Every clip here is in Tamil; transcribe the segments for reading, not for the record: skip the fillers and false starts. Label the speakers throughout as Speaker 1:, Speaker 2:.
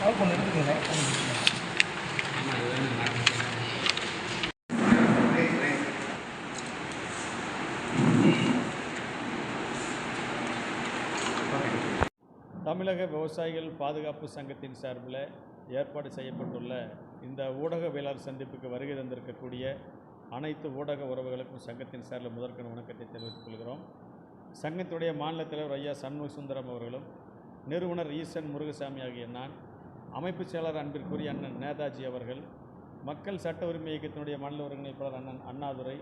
Speaker 1: தமிழக விவசாயிகள் பாதுகாப்பு சங்கத்தின் சார்பில் ஏற்பாடு செய்யப்பட்டுள்ள இந்த ஊடகவியலாளர் சந்திப்புக்கு வருகை தந்திருக்கக்கூடிய அனைத்து ஊடக உறவுகளுக்கும் சங்கத்தின் சார்பில் முதற்கண் வணக்கத்தை தெரிவித்துக் கொள்கிறோம். சங்கத்துடைய மாநில தலைவர் ஐயா சண்முக சுந்தரம் அவர்களும், நிறுவனர் ஈசன் முருகசாமி ஆகிய நான், அமைப்பு செயலாளர் அன்பிற்குரிய அண்ணன் நேதாஜி அவர்கள், மக்கள் சட்ட உரிமை இயக்கத்தினுடைய மாநில ஒருங்கிணைப்பாளர் அண்ணன் அண்ணாதுரை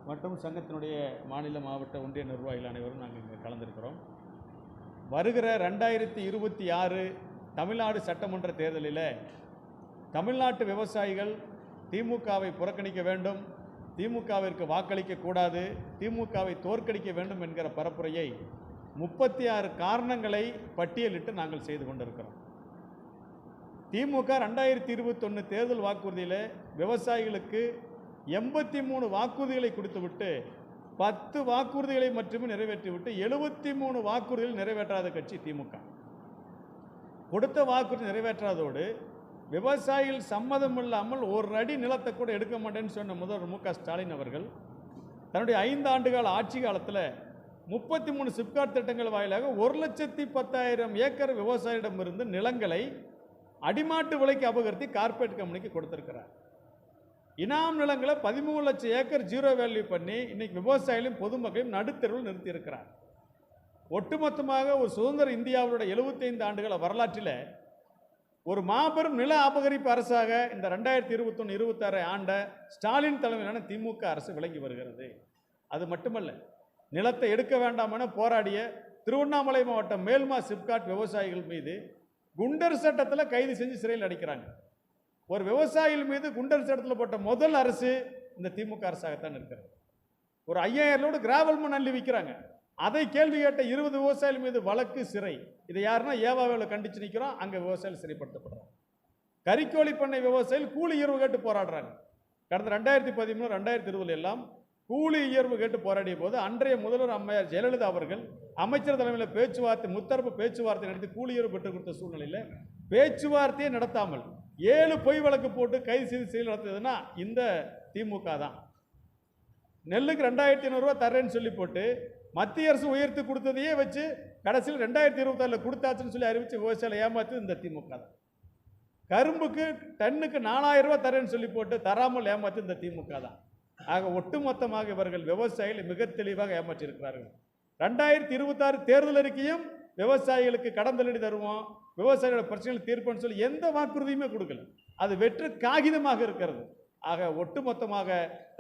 Speaker 1: மற்றும் சங்கத்தினுடைய மாநில மாவட்ட ஒன்றிய நிர்வாகிகள் அனைவரும் நாங்கள் இங்கே கலந்திருக்கிறோம். வருகிற 2026 தமிழ்நாடு சட்டமன்ற தேர்தலில் தமிழ்நாட்டு விவசாயிகள் திமுகவை புறக்கணிக்க வேண்டும், திமுகவிற்கு வாக்களிக்கக்கூடாது, திமுகவை தோற்கடிக்க வேண்டும் என்கிற பரப்புரையை 36 காரணங்களை பட்டியலிட்டு நாங்கள் செய்து கொண்டிருக்கிறோம். திமுக 2021 தேர்தல் வாக்குறுதியில் விவசாயிகளுக்கு 83 வாக்குறுதிகளை கொடுத்துவிட்டு 10 வாக்குறுதிகளை மட்டுமே நிறைவேற்றிவிட்டு 73 வாக்குறுதிகள் நிறைவேற்றாத கட்சி திமுக. கொடுத்த வாக்குறுதி நிறைவேற்றாதோடு விவசாயிகள் சம்மதம் இல்லாமல் ஒரு அடி நிலத்தை கூட எடுக்க மாட்டேன்னு சொன்ன முதல்வர் மு க ஸ்டாலின் அவர்கள் தன்னுடைய 5 ஆண்டுகால ஆட்சி காலத்தில் 33 சிப்காட் திட்டங்கள் வாயிலாக 1,10,000 ஏக்கர் விவசாயிடமிருந்து நிலங்களை அடிமாட்டு விலைக்கு அபகரித்து கார்ப்பரேட் கம்பெனிக்கு கொடுத்திருக்கிறார். இனாம் நிலங்களை 13 லட்சம் ஏக்கர் ஜீரோ வேல்யூ பண்ணி இன்னைக்கு விவசாயிகளையும் பொதுமக்களையும் நடுத்தருவில் நிறுத்தியிருக்கிறார். ஒட்டுமொத்தமாக ஒரு சுதந்திர இந்தியாவுடைய 75 ஆண்டுகள வரலாற்றில் ஒரு மாபெரும் நில அபகரிப்பு அரசாக இந்த 2021-26 ஆண்ட ஸ்டாலின் தலைமையிலான திமுக அரசு விளங்கி வருகிறது. அது மட்டுமல்ல, நிலத்தை எடுக்க வேண்டாம் என போராடிய திருவண்ணாமலை மாவட்டம் மேல்மா சிப்காட் விவசாயிகள் மீது குண்டர் சட்டத்தில் கைது செஞ்சு சிறையில் அடைக்கிறாங்க. ஒரு விவசாயிகள் மீது குண்டர் சட்டத்தில் போட்ட முதல் அரசு இந்த திமுக அரசாகத்தான் இருக்கிறது. ஒரு 5000 லோடு கிராவல் மண் அள்ளி விற்கிறாங்க. அதை கேள்வி கேட்ட 20 விவசாயிகள் மீது வழக்கு, சிறை. இதை யாருன்னா ஏவாவில் கண்டிச்சு நிற்கிறோம், அங்கே விவசாயிகள் சிறைப்படுத்தப்படுறாங்க. கறிக்கோழி பண்ணை விவசாயிகள் கூலி உயர்வு கேட்டு போராடுறாங்க. கடந்த 2013, 2020 எல்லாம் கூலி உயர்வு கேட்டு போராடிய போது அன்றைய முதல்வர் அம்மையார் ஜெயலலிதா அவர்கள் அமைச்சர் தலைமையில் பேச்சுவார்த்தை, முத்தரப்பு பேச்சுவார்த்தை நடத்தி கூலி உயர்வு பெற்றுக் கொடுத்த சூழ்நிலையில் பேச்சுவார்த்தையை நடத்தாமல் 7 பொய் வழக்கு போட்டு கைது செய்து செயல் நடத்துறதுன்னா இந்த திமுக தான். நெல்லுக்கு 2500 ரூபா தரேன்னு சொல்லி போட்டு மத்திய அரசு உயர்த்தி கொடுத்ததையே வச்சு கடைசியில் 2026 கொடுத்தாச்சுன்னு சொல்லி அறிவித்து விவசாயிகளை ஏமாத்து இந்த திமுக தான். கரும்புக்கு டன்னுக்கு 4000 ரூபா தரேன்னு சொல்லி போட்டு தராமல் ஏமாத்து இந்த திமுக தான். ஆக ஒட்டுமொத்தமாக இவர்கள் விவசாயிகளை மிக தெளிவாக ஏமாற்றியிருக்கிறார்கள். 2026 தேர்தல் அறிக்கையும் விவசாயிகளுக்கு கடன் தள்ளுபடி தருவோம், விவசாயிகளோட பிரச்சனைகள் தீர்ப்புன்னு சொல்லி எந்த வாக்குறுதியுமே கொடுக்கல. அது வெற்று காகிதமாக இருக்கிறது. ஆக ஒட்டுமொத்தமாக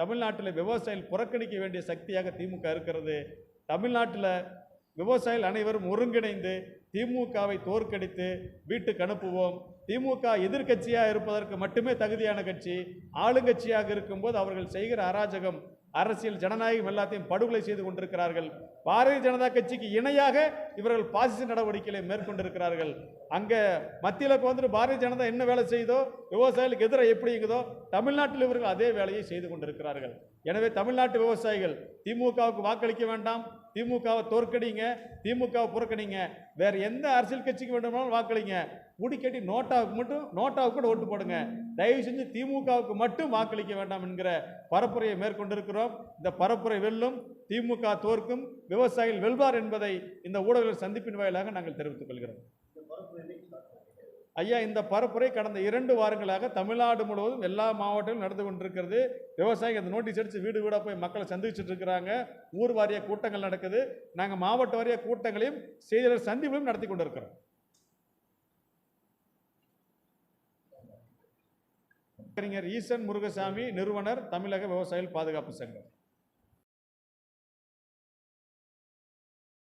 Speaker 1: தமிழ்நாட்டில் விவசாயிகள் புறக்கணிக்க வேண்டிய சக்தியாக திமுக இருக்கிறது. தமிழ்நாட்டில் விவசாயிகள் அனைவரும் ஒருங்கிணைந்து திமுகவை தோற்கடித்து வீட்டுக்கு அனுப்புவோம். திமுக எதிர்கட்சியாக இருப்பதற்கு மட்டுமே தகுதியான கட்சி. ஆளுங்கட்சியாக இருக்கும்போது அவர்கள் செய்கிற அராஜகம், அரசியல், ஜனநாயகம் எல்லாத்தையும் படுகொலை செய்து கொண்டிருக்கிறார்கள். பாரதிய ஜனதா கட்சிக்கு இணையாக இவர்கள் பாசிச நடவடிக்கைகளை மேற்கொண்டிருக்கிறார்கள். அங்கே மத்தியில் வந்துட்டு பாரதிய ஜனதா என்ன வேலை செய்தோ, விவசாயிகளுக்கு எதிராக எப்படிங்குதோ, தமிழ்நாட்டில் இவர்கள் அதே வேலையை செய்து கொண்டிருக்கிறார்கள். எனவே தமிழ்நாட்டு விவசாயிகள் திமுகவுக்கு வாக்களிக்க வேண்டாம், திமுகவை தோற்கடிங்க, திமுகவை புறக்கணிங்க, வேறு எந்த அரசியல் கட்சிக்கு வேண்டுமானாலும் வாக்களிங்க, முடிக்கட்டி நோட்டாவுக்கு கூட ஓட்டு போடுங்க, தயவு செஞ்சு திமுகவுக்கு மட்டும் வாக்களிக்க வேண்டாம் என்கிற பரப்புரையை மேற்கொண்டிருக்கிறோம். இந்த பரப்புரை வெல்லும், திமுக தோற்கும், விவசாயிகள் வெல்வார் என்பதை இந்த ஊடகங்கள் சந்திப்பின் வாயிலாக நாங்கள் தெரிவித்துக் கொள்கிறோம். ஐயா, இந்த பரப்புரை கடந்த 2 வாரங்களாக தமிழ்நாடு முழுவதும் எல்லா மாவட்டங்களும் நடந்து கொண்டிருக்கிறது. விவசாயிகள் இந்த நோட்டீஸ் அடித்து வீடு வீடாக போய் மக்களை சந்திச்சுட்டு இருக்கிறாங்க. ஊர் வாரிய கூட்டங்கள் நடக்குது. நாங்கள் மாவட்ட வாரிய கூட்டங்களையும் செய்தியாளர் சந்திப்புகளையும் நடத்தி கொண்டிருக்கிறோம். ஈசன் முருகசாமி, நிறுவனர் தமிழக விவசாயிகள் பாதுகாப்பு சங்கம்.